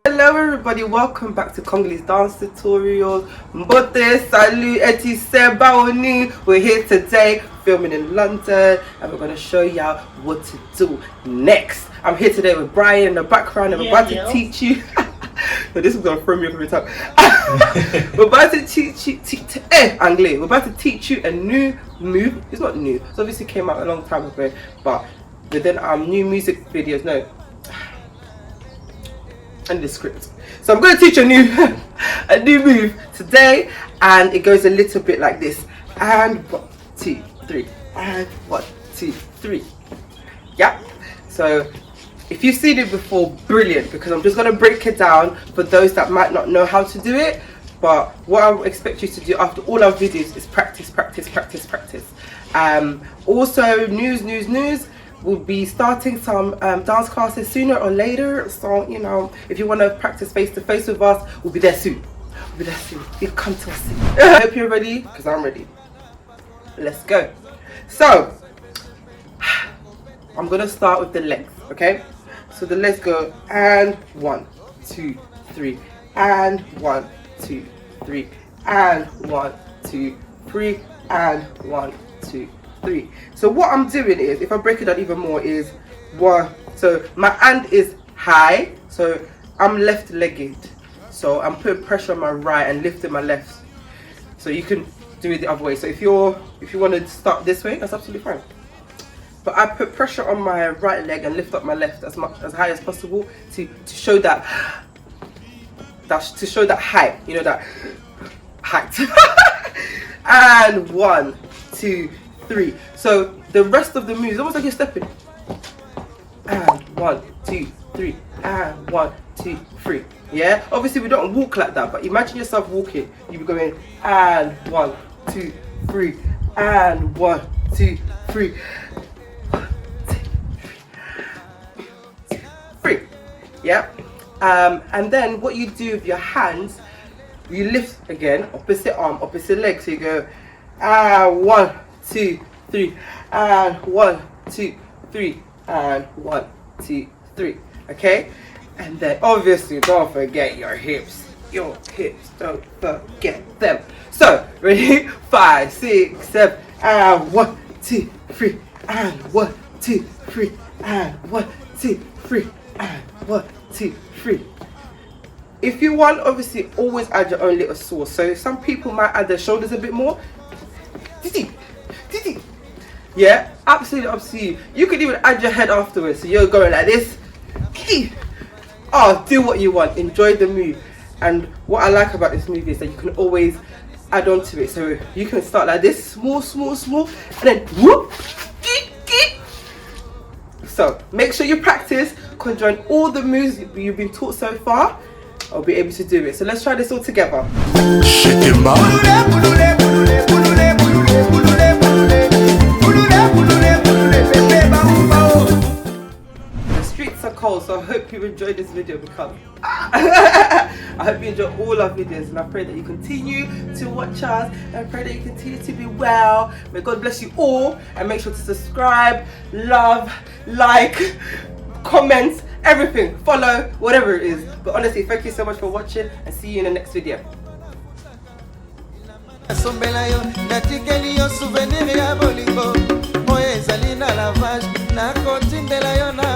Hello everybody, welcome back to Congolese dance tutorials. Mbote, salut, eti sebaoni. We're here today filming in London and we're going to show y'all what to do next. I'm here today with Brian in the background and I'm about to teach you. No, this is going to throw me off every time. We're about to teach you, Anglais. We're about to teach you a new move. It's not new, it obviously came out a long time ago, but within our new music videos, no. And the script. So I'm going to teach you a new move today, and it goes a little bit like this. And 1, 2, 3. And 1, 2, 3. Yeah. So if you've seen it before, brilliant, because I'm just going to break it down for those that might not know how to do it. But what I expect you to do after all our videos is practice, practice, practice, practice. Also, news. We'll be starting some dance classes sooner or later, so you know, if you want to practice face to face with us, we'll be there soon. You come to us soon. I hope you're ready, because I'm ready. Let's go. So I'm gonna start with the legs, okay? So the legs go, and 1, 2, 3, and 1, 2, 3, and 1, 2, 3, and 1, 2, 3. So what I'm doing is, if I break it down even more, is 1. So my hand is high, so I'm left-legged. So I'm putting pressure on my right and lifting my left. So you can do it the other way. So if you want to start this way, that's absolutely fine. But I put pressure on my right leg and lift up my left as high as possible to show that height. You know, that height. And 1, 2, 3. So the rest of the moves, almost like you're stepping. And 1, 2, 3. And 1, 2, 3. Yeah. Obviously we don't walk like that, but imagine yourself walking. You be going and 1, 2, 3. And 1, 2, 3. 1, 2, 3. Yeah. And then what you do with your hands, you lift again, opposite arm, opposite leg. So you go 1, 2, 3, and 1, 2, 3, and 1, 2, 3. Okay, and then obviously don't forget your hips. Your hips, don't forget them. So ready? 5, 6, 7, and 1, 2, 3, and 1, 2, 3, and 1, 2, 3, and 1, 2, 3. If you want, obviously always add your own little sauce. So some people might add their shoulders a bit more. Yeah, absolutely up to you. You could even add your head afterwards, so you're going like this. Oh, do what you want, enjoy the move. And what I like about this move is that you can always add on to it. So you can start like this, small, and then whoop. So make sure you practice, conjoin all the moves you've been taught so far. I'll be able to do it. So let's try this all together. The streets are cold, so I hope you enjoyed this video, because I hope you enjoy all our videos, and I pray that you continue to watch us, and I pray that you continue to be well. May God bless you all, and make sure to subscribe, love, like, comment, everything, follow, whatever it is. But honestly, thank you so much for watching, and see you in the next video. Sombela yo natikeli yo souvenir ya bolingo oyo ezali na lavage nakotindela yo na